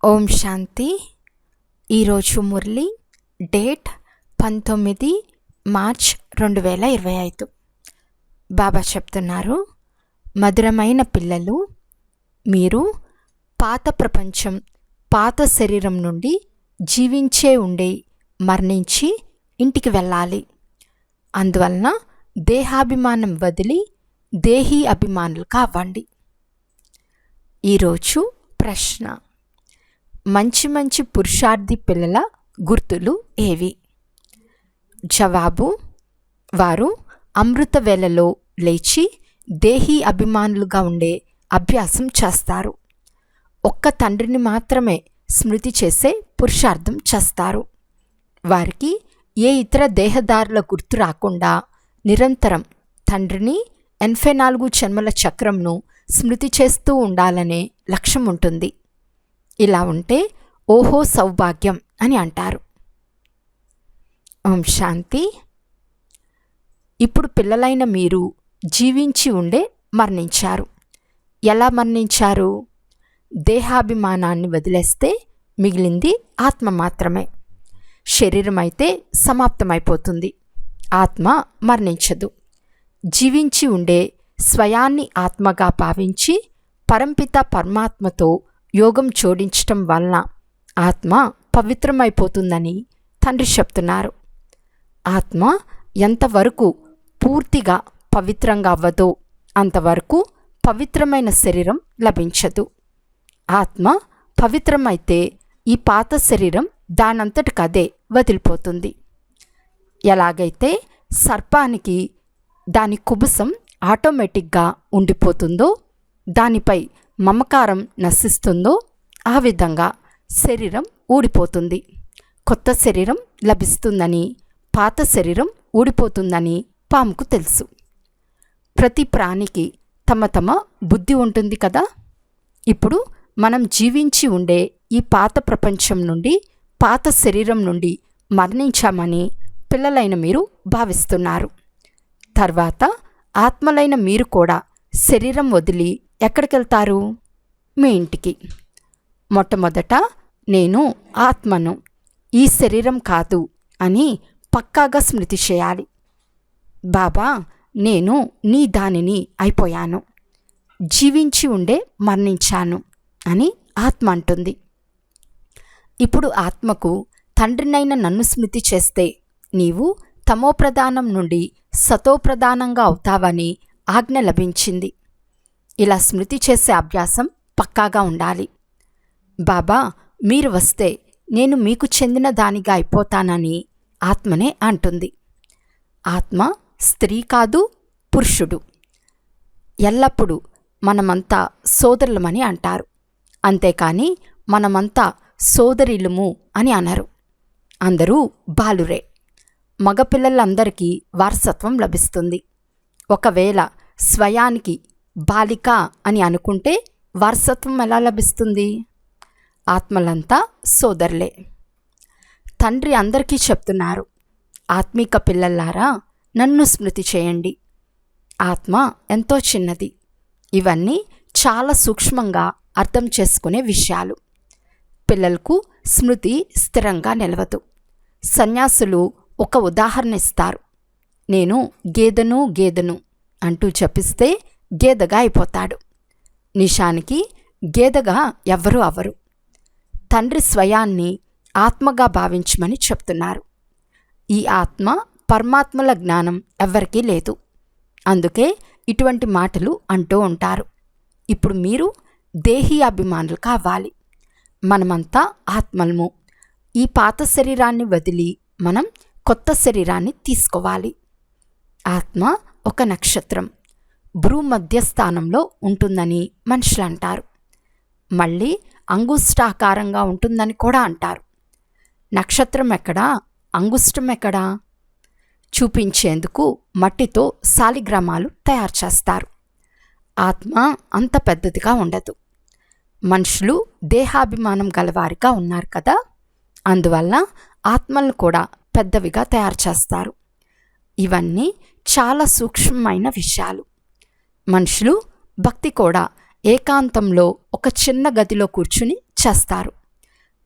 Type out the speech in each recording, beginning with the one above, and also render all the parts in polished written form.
ఓం శాంతి. ఈరోజు Murali date 19 March 2025. బాబా చెప్తున్నారు, మధురమైన పిల్లలు, మీరు పాత ప్రపంచం, పాత శరీరం నుండి జీవించే ఉండే మరణించి ఇంటికి వెళ్ళాలి. అందువలన దేహాభిమానం వదిలి దేహీ అభిమానులు కావండి. ఈరోజు ప్రశ్న: మంచి మంచి పురుషార్థి పిల్లల గుర్తులు ఏవి? జవాబు: వారు అమృత వేళలో లేచి దేహీ అభిమానులుగా ఉండే అభ్యాసం చేస్తారు. ఒక్క తండ్రిని మాత్రమే స్మృతి చేసే పురుషార్థం చేస్తారు. వారికి ఏ ఇతర దేహదారుల గుర్తు రాకుండా నిరంతరం తండ్రిని 84 జన్మల చక్రంను స్మృతి చేస్తూ ఉండాలనే లక్ష్యం ఉంటుంది. ఇలా ఉంటే ఓహో సౌభాగ్యం అని అంటారు. ఓం శాంతి. ఇప్పుడు పిల్లలైన మీరు జీవించి ఉండే మరణించారు. ఎలా మరణించారు? దేహాభిమానాన్ని వదిలేస్తే మిగిలింది ఆత్మ మాత్రమే. శరీరం అయితే సమాప్తమైపోతుంది, ఆత్మ మరణించదు. జీవించి ఉండే స్వయాన్ని ఆత్మగా భావించి పరంపిత పరమాత్మతో యోగం జోడించటం వలన ఆత్మ పవిత్రమైపోతుందని తండ్రి చెప్తున్నారు. ఆత్మ ఎంతవరకు పూర్తిగా పవిత్రంగా అవ్వదో అంతవరకు పవిత్రమైన శరీరం లభించదు. ఆత్మ పవిత్రమైతే ఈ పాత శరీరం దానంతటికదే వదిలిపోతుంది. ఎలాగైతే సర్పానికి దాని కుబుసం ఆటోమేటిక్గా ఉండిపోతుందో, దానిపై మమకారం నశిస్తుందో, ఆ విధంగా శరీరం ఊడిపోతుంది. కొత్త శరీరం లభిస్తుందని, పాత శరీరం ఊడిపోతుందని పాముకు తెలుసు. ప్రతి ప్రాణికి తమ తమ బుద్ధి ఉంటుంది కదా. ఇప్పుడు మనం జీవించి ఉండే ఈ పాత ప్రపంచం నుండి, పాత శరీరం నుండి మరణించామని పిల్లలైన మీరు భావిస్తున్నారు. తర్వాత ఆత్మలైన మీరు కూడా శరీరం వదిలి ఎక్కడికి వెళ్తారు? మీ ఇంటికి. మొట్టమొదట నేను ఆత్మను, ఈ శరీరం కాదు అని పక్కాగా స్మృతి చేయాలి. బాబా, నేను నీ దానిని అయిపోయాను, జీవించి ఉండే మరణించాను అని ఆత్మ అంటుంది. ఇప్పుడు ఆత్మకు తండ్రినైన నన్ను స్మృతి చేస్తే నీవు తమోప్రధానం నుండి సతోప్రధానంగా అవుతావని ఆజ్ఞ లభించింది. ఇలా స్మృతి చేసే అభ్యాసం పక్కాగా ఉండాలి. బాబా, మీరు వస్తే నేను మీకు చెందిన దానిగా అయిపోతానని ఆత్మనే అంటుంది. ఆత్మ స్త్రీ కాదు, పురుషుడు. ఎల్లప్పుడూ మనమంతా సోదరులమని అంటారు, అంతేకాని మనమంతా సోదరిలుము అని అనరు. అందరూ బాలురే. మగపిల్లలందరికీ వారసత్వం లభిస్తుంది. ఒకవేళ స్వయానికి బాలిక అని అనుకుంటే వారసత్వం ఎలా లభిస్తుంది? ఆత్మలంతా సోదరులే. తండ్రి అందరికీ చెప్తున్నారు, ఆత్మీక పిల్లలారా, నన్ను స్మృతి చేయండి. ఆత్మ ఎంతో చిన్నది. ఇవన్నీ చాలా సూక్ష్మంగా అర్థం చేసుకునే విషయాలు. పిల్లలకు స్మృతి స్థిరంగా నిలవదు. సన్యాసులు ఒక ఉదాహరణ ఇస్తారు. నేను గేదెను అంటూ జపిస్తే గేదెగా అయిపోతాడు. నిషానికి గేదెగా ఎవ్వరూ అవ్వరు. తండ్రి స్వయాన్ని ఆత్మగా భావించమని చెప్తున్నారు. ఈ ఆత్మ పరమాత్మల జ్ఞానం ఎవ్వరికీ లేదు. అందుకే ఇటువంటి మాటలు అంటూ ఉంటారు. ఇప్పుడు మీరు దేహీ అభిమానులు కావాలి. మనమంతా ఆత్మలము. ఈ పాత శరీరాన్ని వదిలి మనం కొత్త శరీరాన్ని తీసుకోవాలి. ఆత్మ ఒక నక్షత్రం భూమధ్యస్థానంలో ఉంటుందని మనుషులు అంటారు. మళ్ళీ అంగుష్టాకారంగా ఉంటుందని కూడా అంటారు. నక్షత్రం ఎక్కడా, అంగుష్టం ఎక్కడా? చూపించేందుకు మట్టితో శాలిగ్రామాలు తయారు చేస్తారు. ఆత్మ అంత పెద్దదిగా ఉండదు. మనుషులు దేహాభిమానం గలవారిగా ఉన్నారు కదా, అందువల్ల ఆత్మలను కూడా పెద్దవిగా తయారు చేస్తారు. ఇవన్నీ చాలా సూక్ష్మమైన విషయాలు. మనుషులు భక్తి కూడా ఏకాంతంలో ఒక చిన్న గదిలో కూర్చుని చేస్తారు.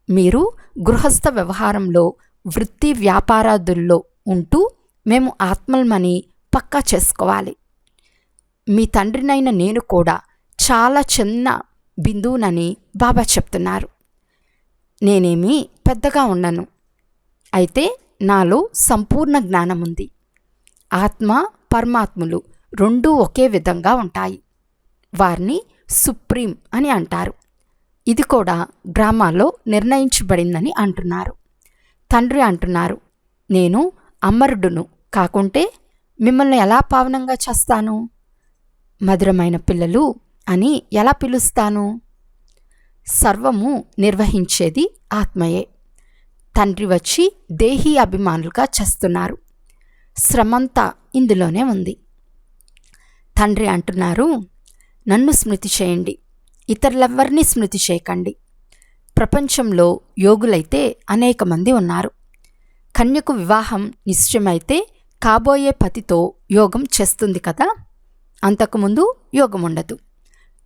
మీరు గృహస్థ వ్యవహారంలో, వృత్తి వ్యాపారాదుల్లో ఉంటూ మేము ఆత్మలమని పక్కా చేసుకోవాలి. మీ తండ్రినైన నేను కూడా చాలా చిన్న బిందువునని బాబా చెప్తున్నారు. నేనేమీ పెద్దగా ఉండను, అయితే నాలో సంపూర్ణ జ్ఞానం ఉంది. ఆత్మ పరమాత్ములు రెండూ ఒకే విధంగా ఉంటాయి. వారిని సుప్రీం అని అంటారు. ఇది కూడా డ్రామాలో నిర్ణయించబడిందని అంటున్నారు. తండ్రి అంటున్నారు, నేను అమరుడును కాకుంటే మిమ్మల్ని ఎలా పావనంగా చేస్తాను? మధురమైన పిల్లలు అని ఎలా పిలుస్తాను? సర్వము నిర్వహించేది ఆత్మయే. తండ్రి వచ్చి దేహీ అభిమానులుగా చేస్తున్నారు. శ్రమంతా ఇందులోనే ఉంది. తండ్రి అంటున్నారు, నన్ను స్మృతి చేయండి, ఇతరులెవ్వరినీ స్మృతి చేయకండి. ప్రపంచంలో యోగులైతే అనేక మంది ఉన్నారు. కన్యకు వివాహం నిశ్చయమైతే కాబోయే పతితో యోగం చేస్తుంది కదా. అంతకుముందు యోగం ఉండదు.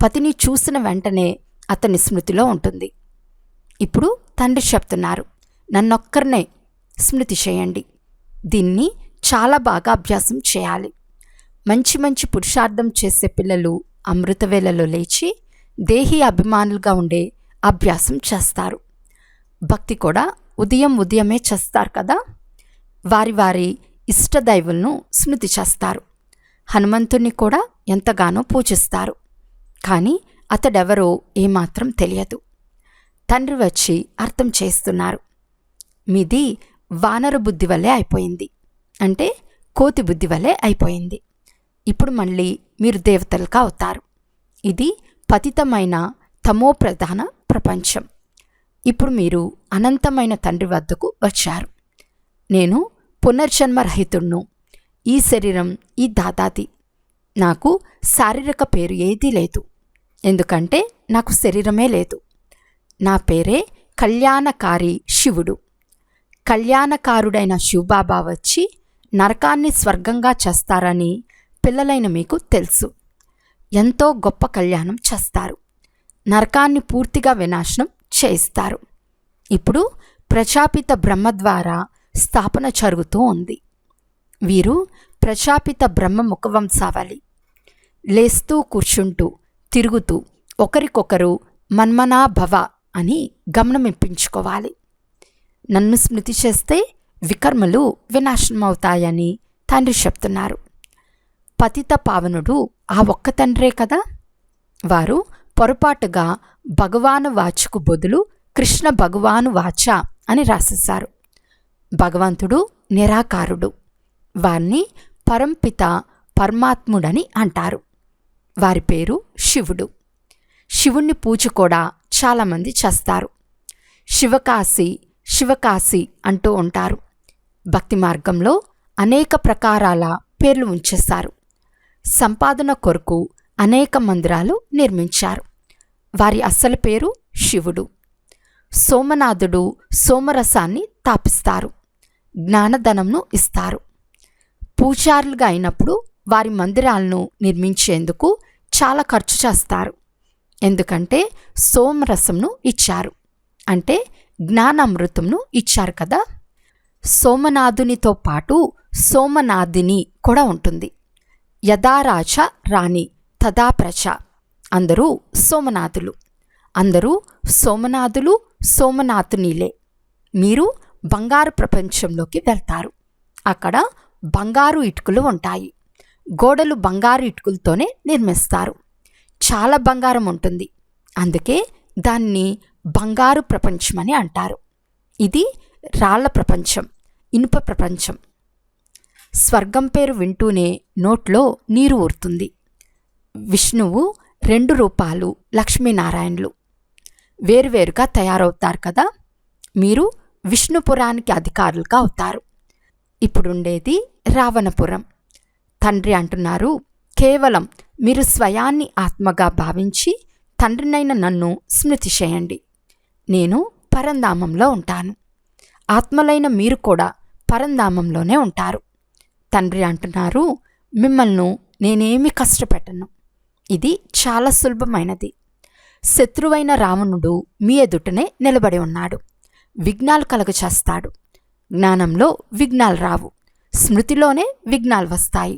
పతిని చూసిన వెంటనే అతని స్మృతిలో ఉంటుంది. ఇప్పుడు తండ్రి చెప్తున్నారు, నన్నొక్కరినే స్మృతి చేయండి. దీన్ని చాలా బాగా అభ్యాసం చేయాలి. మంచి మంచి పురుషార్థం చేసే పిల్లలు అమృతవేళలో లేచి దేహీ అభిమానులుగా ఉండే అభ్యాసం చేస్తారు. భక్తి కూడా ఉదయమే చేస్తారు కదా. వారి వారి ఇష్టదైవులను స్మృతి చేస్తారు. హనుమంతుణ్ణి కూడా ఎంతగానో పూజిస్తారు. కానీ అతడెవరో ఏమాత్రం తెలియదు. తండ్రి వచ్చి అర్థం చేస్తున్నారు, మీది వానర బుద్ధి వల్లే అయిపోయింది, అంటే కోతి బుద్ధి వల్లే అయిపోయింది. ఇప్పుడు మళ్ళీ మీరు దేవతలుగా అవుతారు. ఇది పతితమైన తమో ప్రధాన ప్రపంచం. ఇప్పుడు మీరు అనంతమైన తండ్రి వద్దకు వచ్చారు. నేను పునర్జన్మరహితుణ్ణు. ఈ శరీరం ఈ దాదాది. నాకు శారీరక పేరు ఏదీ లేదు, ఎందుకంటే నాకు శరీరమే లేదు. నా పేరే కళ్యాణకారి శివుడు. కళ్యాణకారుడైన శివబాబా వచ్చి నరకాన్ని స్వర్గంగా చేస్తారని పిల్లలైన మీకు తెలుసు. ఎంతో గొప్ప కళ్యాణం చేస్తారు. నరకాన్ని పూర్తిగా వినాశనం చేయిస్తారు. ఇప్పుడు ప్రజాపిత బ్రహ్మ ద్వారా స్థాపన జరుగుతూ ఉంది. వీరు ప్రజాపిత బ్రహ్మ ముఖవంశావళి. లేస్తూ కూర్చుంటూ తిరుగుతూ ఒకరికొకరు మన్మనా భవ అని గమనమిప్పించుకోవాలి. నన్ను స్మృతి చేస్తే వికర్మలు వినాశనమవుతాయని తండ్రి చెప్తున్నారు. పతిత పావనుడు ఆ ఒక్క తండ్రే కదా. వారు పొరపాటుగా భగవాను వాచకు బదులు కృష్ణ భగవాను వాచ అని రాసేశారు. భగవంతుడు నిరాకారుడు. వారిని పరంపిత పరమాత్ముడని అంటారు. వారి పేరు శివుడు. శివుణ్ణి పూజ కూడా చాలామంది చేస్తారు. శివకాశి శివకాశి అంటూ ఉంటారు. భక్తి మార్గంలో అనేక ప్రకారాల పేర్లు ఉంచేశారు. సంపాదన కొరకు అనేక మందిరాలు నిర్మించారు. వారి అసలు పేరు శివుడు. సోమనాథుడు సోమరసాన్ని తాపిస్తారు. జ్ఞానధనంను ఇస్తారు. పూజారులుగా అయినప్పుడు వారి మందిరాలను నిర్మించేందుకు చాలా ఖర్చు చేస్తారు. ఎందుకంటే సోమరసంను ఇచ్చారు, అంటే జ్ఞానామృతంను ఇచ్చారు కదా. సోమనాథునితో పాటు సోమనాథిని కూడా ఉంటుంది. యథారాజ రాణి తదా ప్రజ. అందరూ సోమనాథులు. అందరూ సోమనాథులు సోమనాథునిలే. మీరు బంగారు ప్రపంచంలోకి వెళ్తారు. అక్కడ బంగారు ఇటుకలు ఉంటాయి. గోడలు బంగారు ఇటుకలతోనే నిర్మిస్తారు. చాలా బంగారం ఉంటుంది. అందుకే దాన్ని బంగారు ప్రపంచమని అంటారు. ఇది రాళ్ల ప్రపంచం, ఇనుప ప్రపంచం. స్వర్గం పేరు వింటూనే నోట్లో నీరు ఊరుతుంది. విష్ణువు 2 రూపాలు, లక్ష్మీనారాయణులు వేరువేరుగా తయారవుతారు కదా. మీరు విష్ణుపురానికి అధికారులుగా అవుతారు. ఇప్పుడుండేది రావణపురం. తండ్రి అంటున్నారు, కేవలం మీరు స్వయాన్ని ఆత్మగా భావించి తండ్రినైన నన్ను స్మృతి చేయండి. నేను పరంధామంలో ఉంటాను. ఆత్మలైన మీరు కూడా పరంధామంలోనే ఉంటారు. తండ్రి అంటున్నారు, మిమ్మల్ని నేనేమి కష్టపెట్టను. ఇది చాలా సులభమైనది. శత్రువైన రావణుడు మీ ఎదుటనే నిలబడి ఉన్నాడు. విఘ్నాలు కలుగచేస్తాడు. జ్ఞానంలో విఘ్నాలు రావు, స్మృతిలోనే విఘ్నాలు వస్తాయి.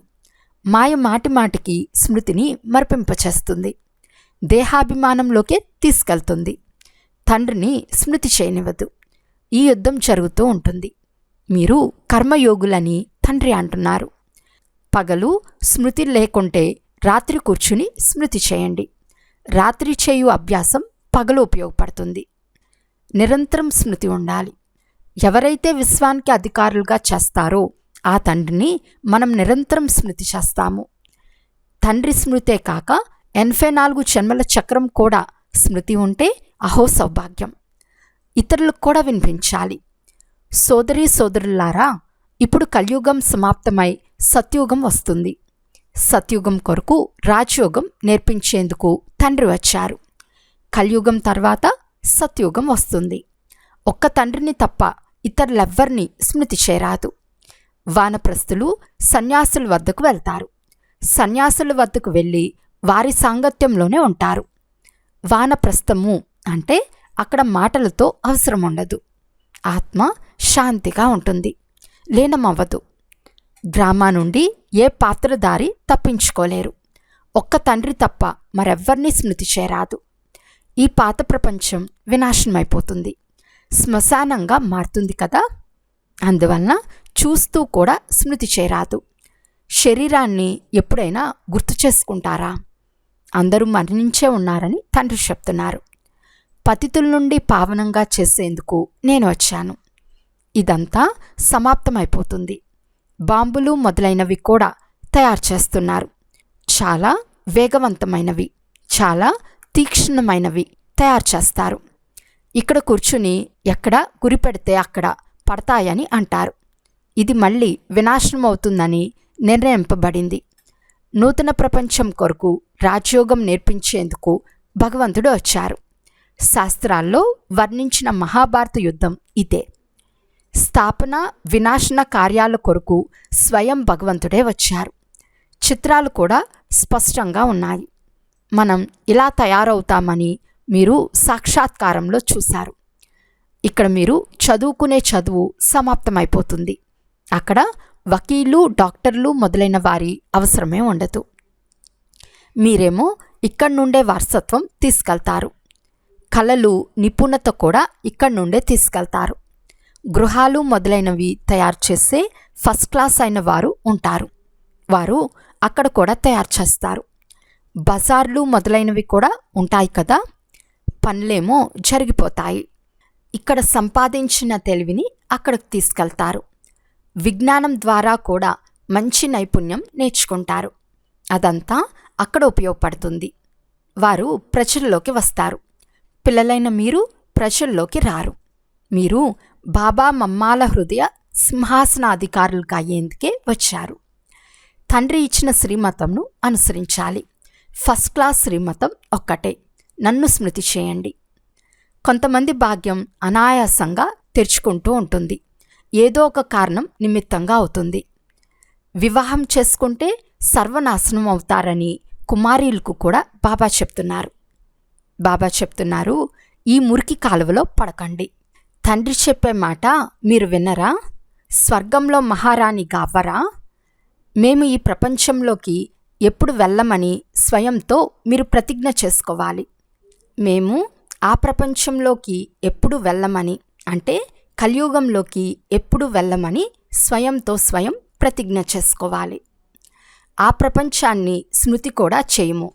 మాయ మాటిమాటికి స్మృతిని మరిపింపచేస్తుంది, దేహాభిమానంలోకే తీసుకెళ్తుంది, తండ్రిని స్మృతి చేయనివ్వదు. ఈ యుద్ధం జరుగుతూ ఉంటుంది. మీరు కర్మయోగులని తండ్రి అంటున్నారు. పగలు స్మృతి లేకుంటే రాత్రి కూర్చుని స్మృతి చేయండి. రాత్రి చేయు అభ్యాసం పగలు ఉపయోగపడుతుంది. నిరంతరం స్మృతి ఉండాలి. ఎవరైతే విశ్వానికి అధికారులుగా చేస్తారో ఆ తండ్రిని మనం నిరంతరం స్మృతి చేస్తాము. తండ్రి స్మృతే కాక 84 జన్మల చక్రం కూడా స్మృతి ఉంటే అహో సౌభాగ్యం. ఇతరులకు కూడా వినిపించాలి. సోదరీ సోదరులారా, ఇప్పుడు కలియుగం సమాప్తమై సత్యుగం వస్తుంది. సత్యుగం కొరకు రాజయోగం నేర్పించేందుకు తండ్రి వచ్చారు. కలియుగం తర్వాత సత్యుగం వస్తుంది. ఒక్క తండ్రిని తప్ప ఇతరులెవ్వరినీ స్మృతి చేయరాదు. వానప్రస్థులు సన్యాసుల వద్దకు వెళ్తారు. సన్యాసుల వద్దకు వెళ్ళి వారి సాంగత్యంలోనే ఉంటారు. వానప్రస్థము అంటే అక్కడ మాటలతో అవసరం ఉండదు. ఆత్మ శాంతిగా ఉంటుంది, లీనమవ్వదు. డ్రామా నుండి ఏ పాత్రధారి తప్పించుకోలేరు. ఒక్క తండ్రి తప్ప మరెవ్వరినీ స్మృతి చేయరాదు. ఈ పాత ప్రపంచం వినాశనమైపోతుంది, శ్మశానంగా మారుతుంది కదా. అందువలన చూస్తూ కూడా స్మృతి చేయరాదు. శరీరాన్ని ఎప్పుడైనా గుర్తు చేసుకుంటారా? అందరూ మరణించే ఉన్నారని తండ్రి చెప్తున్నారు. పతితుల నుండి పావనంగా చేసేందుకు నేను వచ్చాను. ఇదంతా సమాప్తమైపోతుంది. బాంబులు మొదలైనవి కూడా తయారు చేస్తున్నారు. చాలా వేగవంతమైనవి, చాలా తీక్ష్ణమైనవి తయారు చేస్తారు. ఇక్కడ కూర్చుని ఎక్కడ గురి పెడితే అక్కడ పడతాయని అంటారు. ఇది మళ్ళీ వినాశనం అవుతుందని నిర్ణయింపబడింది. నూతన ప్రపంచం కొరకు రాజయోగం నేర్పించేందుకు భగవంతుడు వచ్చారు. శాస్త్రాల్లో వర్ణించిన మహాభారత యుద్ధం ఇదే. స్థాపన వినాశన కార్యాల కొరకు స్వయం భగవంతుడే వచ్చారు. చిత్రాలు కూడా స్పష్టంగా ఉన్నాయి. మనం ఇలా తయారవుతామని మీరు సాక్షాత్కారంలో చూశారు. ఇక్కడ మీరు చదువుకునే చదువు సమాప్తమైపోతుంది. అక్కడ వకీలు, డాక్టర్లు మొదలైన వారి అవసరమే ఉండదు. మీరేమో ఇక్కడి నుండే వారసత్వం తీసుకెళ్తారు. కళలు, నిపుణత కూడా ఇక్కడి నుండే తీసుకెళ్తారు. గృహాలు మొదలైనవి తయారు చేసే ఫస్ట్ క్లాస్ అయిన వారు ఉంటారు. వారు అక్కడ కూడా తయారు చేస్తారు. బజార్లు మొదలైనవి కూడా ఉంటాయి కదా. పనులేమో జరిగిపోతాయి. ఇక్కడ సంపాదించిన తెలివిని అక్కడికి తీసుకెళ్తారు. విజ్ఞానం ద్వారా కూడా మంచి నైపుణ్యం నేర్చుకుంటారు. అదంతా అక్కడ ఉపయోగపడుతుంది. వారు ప్రజల్లోకి వస్తారు. పిల్లలైన మీరు ప్రజల్లోకి రారు. మీరు బాబా మమ్మాల హృదయ సింహాసనాధికారులుగా అయ్యేందుకే వచ్చారు. తండ్రి ఇచ్చిన శ్రీమతంను అనుసరించాలి. ఫస్ట్ క్లాస్ శ్రీమతం ఒక్కటే, నన్ను స్మృతి చేయండి. కొంతమంది భాగ్యం అనాయాసంగా తెరుచుకుంటూ ఉంటుంది. ఏదో ఒక కారణం నిమిత్తంగా అవుతుంది. వివాహం చేసుకుంటే సర్వనాశనం అవుతారని కుమారీలకు కూడా బాబా చెప్తున్నారు. ఈ మురికి కాలువలో పడకండి. తండ్రి చెప్పే మాట మీరు విన్నరా? స్వర్గంలో మహారాణి గావ్వరా? మేము ఈ ప్రపంచంలోకి ఎప్పుడు వెళ్ళమని స్వయంతో మీరు ప్రతిజ్ఞ చేసుకోవాలి. మేము ఆ ప్రపంచంలోకి ఎప్పుడు వెళ్ళమని, అంటే కలియుగంలోకి ఎప్పుడు వెళ్ళమని స్వయంతో స్వయం ప్రతిజ్ఞ చేసుకోవాలి. ఆ ప్రపంచాన్ని స్మృతి కూడా చేయము.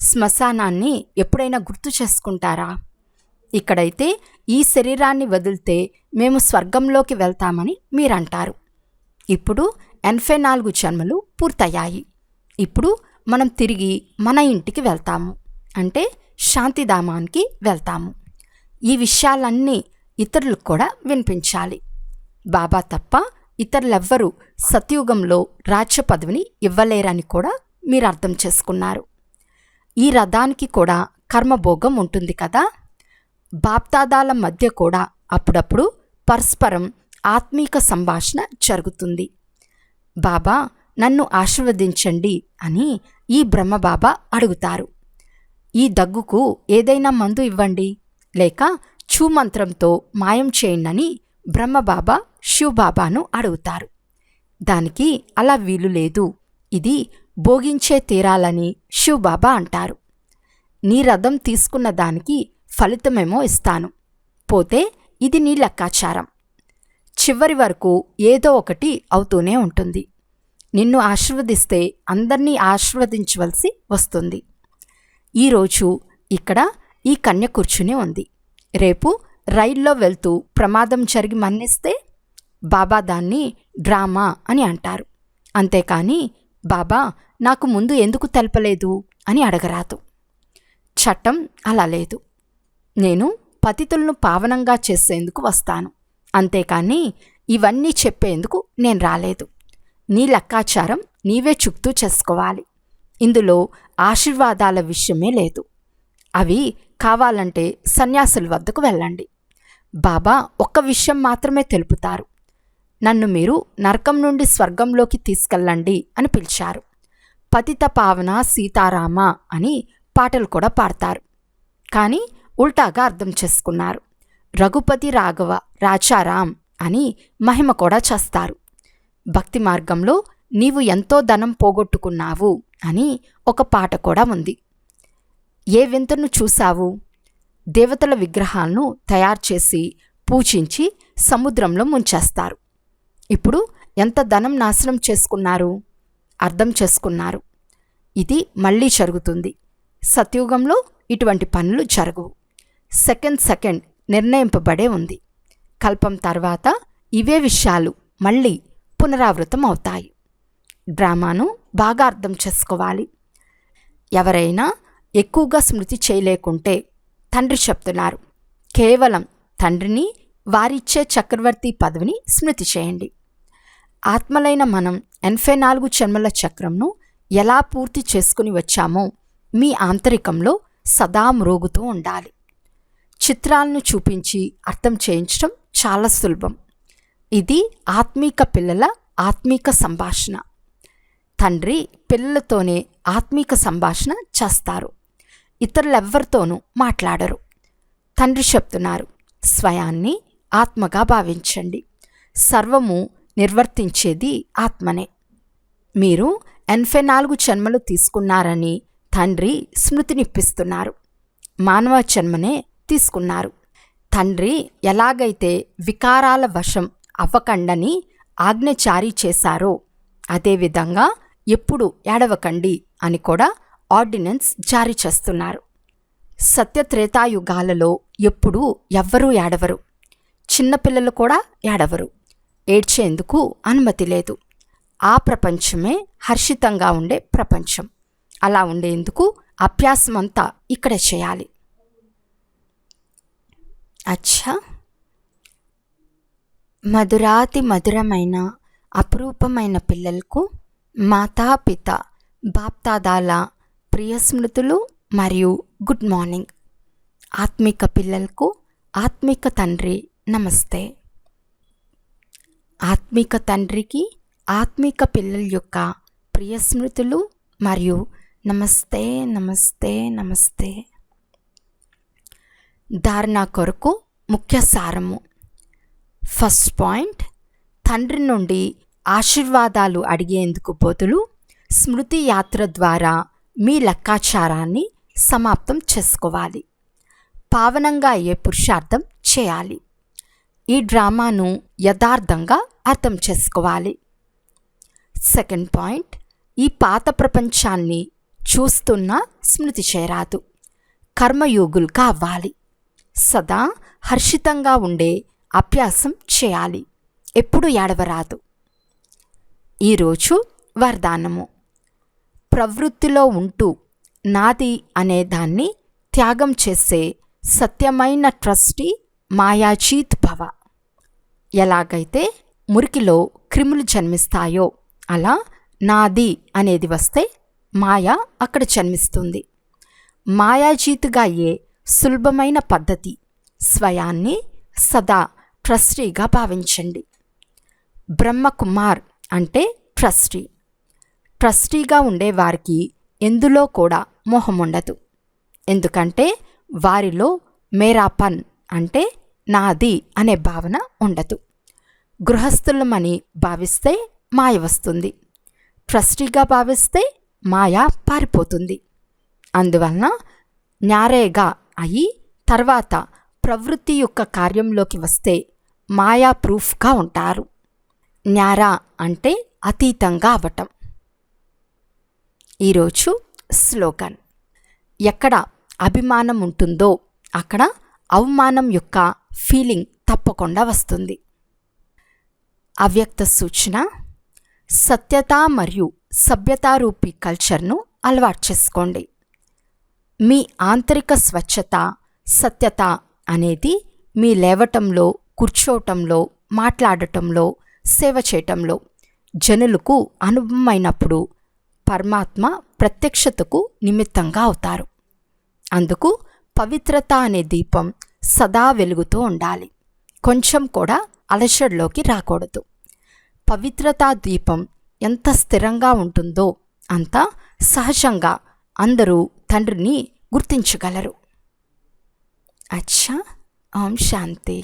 శ్మశానాన్ని ఎప్పుడైనా గుర్తు చేసుకుంటారా? ఇక్కడైతే ఈ శరీరాన్ని వదిలితే మేము స్వర్గంలోకి వెళ్తామని మీరంటారు. ఇప్పుడు 84 జన్మలు పూర్తయ్యాయి. ఇప్పుడు మనం తిరిగి మన ఇంటికి వెళ్తాము, అంటే శాంతిధామానికి వెళ్తాము. ఈ విషయాలన్నీ ఇతరులకు కూడా వినిపించాలి. బాబా తప్ప ఇతరులెవ్వరూ సత్యుగంలో రాజ్య పదవిని ఇవ్వలేరని కూడా మీరు అర్థం చేసుకున్నారు. ఈ రథానికి కూడా కర్మభోగం ఉంటుంది కదా. బాప్దాదాల మధ్య కూడా అప్పుడప్పుడు పరస్పరం ఆత్మీక సంభాషణ జరుగుతుంది. బాబా నన్ను ఆశీర్వదించండి అని ఈ బ్రహ్మబాబా అడుగుతారు. ఈ దగ్గుకు ఏదైనా మందు ఇవ్వండి, లేక ఛూమంత్రంతో మాయం చేయండని బ్రహ్మబాబా శివబాబాను అడుగుతారు. దానికి అలా వీలు లేదు, ఇది భోగించే తీరాలని శివబాబా అంటారు. నీ రథం తీసుకున్న దానికి ఫలితమేమో ఇస్తాను, పోతే ఇది నీ లెక్కాచారం. చివరి వరకు ఏదో ఒకటి అవుతూనే ఉంటుంది. నిన్ను ఆశీర్వదిస్తే అందర్నీ ఆశీర్వదించవలసి వస్తుంది. ఈరోజు ఇక్కడ ఈ కన్య కూర్చుని ఉంది. రేపు రైల్లో వెళ్తూ ప్రమాదం జరిగి మరణిస్తే బాబా దాన్ని డ్రామా అని అంటారు. అంతేకాని బాబా నాకు ముందు ఎందుకు తెలపలేదు అని అడగరాదు. చట్టం అలా లేదు. నేను పతితులను పావనంగా చేసేందుకు వస్తాను, అంతేకాని ఇవన్నీ చెప్పేందుకు నేను రాలేదు. నీ లెక్కాచారం నీవే చుక్తూ చేసుకోవాలి. ఇందులో ఆశీర్వాదాల విషయమే లేదు. అవి కావాలంటే సన్యాసుల వద్దకు వెళ్ళండి. బాబా ఒక్క విషయం మాత్రమే తెలుపుతారు, నన్ను మీరు నరకం నుండి స్వర్గంలోకి తీసుకెళ్ళండి అని పిలిచారు. పతిత పావన సీతారామ అని పాటలు కూడా పాడతారు, కానీ ఉల్టాగా అర్థం చేసుకున్నారు. రఘుపతి రాఘవ రాజారాం అని మహిమ కూడా చేస్తారు. భక్తి మార్గంలో నీవు ఎంతో ధనం పోగొట్టుకున్నావు అని ఒక పాట కూడా ఉంది. ఏ వింతను చూశావు? దేవతల విగ్రహాలను తయారు చేసి పూజించి సముద్రంలో ముంచేస్తారు. ఇప్పుడు ఎంత ధనం నాశనం చేసుకున్నారు? అర్థం చేసుకున్నారు. ఇది మళ్ళీ జరుగుతుంది. సత్యుగంలో ఇటువంటి పనులు జరగవు. సెకండ్ నిర్ణయింపబడే ఉంది. కల్పం తర్వాత ఇవే విషయాలు మళ్ళీ పునరావృతం అవుతాయి. డ్రామాను బాగా అర్థం చేసుకోవాలి. ఎవరైనా ఎక్కువగా స్మృతి చేయలేకుంటే తండ్రి చెప్తున్నారు, కేవలం తండ్రిని, వారిచ్చే చక్రవర్తి పదవిని స్మృతి చేయండి. ఆత్మలైన మనం 84 జన్మల చక్రంను ఎలా పూర్తి చేసుకుని వచ్చామో మీ ఆంతరికంలో సదా మ్రోగుతూ ఉండాలి. చిత్రాలను చూపించి అర్థం చేయించడం చాలా సులభం. ఇది ఆత్మీక పిల్లల ఆత్మీక సంభాషణ. తండ్రి పిల్లలతోనే ఆత్మీక సంభాషణ చేస్తారు, ఇతరులెవ్వరితోనూ మాట్లాడరు. తండ్రి చెప్తున్నారు, స్వయాన్ని ఆత్మగా భావించండి. సర్వము నిర్వర్తించేది ఆత్మనే. మీరు 84 జన్మలు తీసుకున్నారని తండ్రి స్మృతినిప్పిస్తున్నారు. మానవ జన్మనే తీసుకున్నారు. తండ్రి ఎలాగైతే వికారాల వశం అవ్వకండని ఆజ్ఞ జారీ చేశారో అదేవిధంగా ఎప్పుడు ఏడవకండి అని కూడా ఆర్డినెన్స్ జారీ చేస్తున్నారు. సత్యత్రేతాయుగాలలో ఎప్పుడూ ఎవ్వరూ ఏడవరు. చిన్నపిల్లలు కూడా ఏడవరు. ఏడ్చేందుకు అనుమతి లేదు. ఆ ప్రపంచమే హర్షితంగా ఉండే ప్రపంచం. అలా ఉండేందుకు అభ్యాసమంతా ఇక్కడే చేయాలి. అచ్చా, మధురాతి మధురమైన అపురూపమైన పిల్లలకు మాతాపిత బాప్దాదాల ప్రియ స్మృతులు మరియు గుడ్ మార్నింగ్. ఆత్మిక పిల్లలకు ఆత్మిక తండ్రి నమస్తే. ఆత్మిక తండ్రికి ఆత్మిక పిల్లల యొక్క ప్రియ స్మృతులు మరియు నమస్తే నమస్తే నమస్తే. ధారణ కొరకు ముఖ్య సారము. ఫస్ట్ పాయింట్, తండ్రి నుండి ఆశీర్వాదాలు అడిగేందుకు బదులు స్మృతి యాత్ర ద్వారా మీ లెక్కాచారాన్ని సమాప్తం చేసుకోవాలి. పావనంగా అయ్యే పురుషార్థం చేయాలి. ఈ డ్రామాను యథార్థంగా అర్థం చేసుకోవాలి. సెకండ్ పాయింట్, ఈ పాత ప్రపంచాన్ని చూస్తున్నా స్మృతి చేయరాదు. కర్మయోగులుగా అవ్వాలి. సదా హర్షితంగా ఉండే అభ్యాసం చేయాలి. ఎప్పుడు ఏడవరాదు. ఈరోజు వరదానము. ప్రవృత్తిలో ఉంటూ నాది అనే దాన్ని త్యాగం చేసే సత్యమైన ట్రస్టీ మాయాజీత్ భవ. ఎలాగైతే మురికిలో క్రిములు జన్మిస్తాయో అలా నాది అనేది వస్తే మాయ అక్కడ జన్మిస్తుంది. మాయాజీతుగా అయ్యే సులభమైన పద్ధతి స్వయాన్ని సదా ట్రస్టీగా భావించండి. బ్రహ్మకుమార్ అంటే ట్రస్టీ. ట్రస్టీగా ఉండేవారికి ఎందులో కూడా మోహం ఉండదు. ఎందుకంటే వారిలో మేరాపన్ అంటే నాది అనే భావన ఉండదు. గృహస్థులమని భావిస్తే మాయ వస్తుంది, ట్రస్టీగా భావిస్తే మాయ పారిపోతుంది. అందువలన న్యారేగా అయి తర్వాత ప్రవృత్తి యొక్క కార్యంలోకి వస్తే మాయా ప్రూఫ్గా ఉంటారు. న్యారా అంటే అతీతంగా అవటం. ఈరోజు స్లోగన్: ఎక్కడ అభిమానం ఉంటుందో అక్కడ అవమానం యొక్క ఫీలింగ్ తప్పకుండా వస్తుంది. అవ్యక్త సూచన: సత్యత మరియు సభ్యతారూపీ కల్చర్ను అలవాటు చేసుకోండి. మీ ఆంతరిక స్వచ్ఛత, సత్యత అనేది మీ లేవటంలో, కూర్చోవటంలో, మాట్లాడటంలో, సేవ చేయటంలో జనులకు అనుభవమైనప్పుడు పరమాత్మ ప్రత్యక్షతకు నిమిత్తంగా అవుతారు. అందుకు పవిత్రత అనే దీపం సదా వెలుగుతూ ఉండాలి, కొంచెం కూడా అలసటలోకి రాకూడదు. పవిత్రతా దీపం ఎంత స్థిరంగా ఉంటుందో అంత సహజంగా అందరూ తండ్రిని గుర్తించగలరు. అచ్చా, ఓం శాంతి.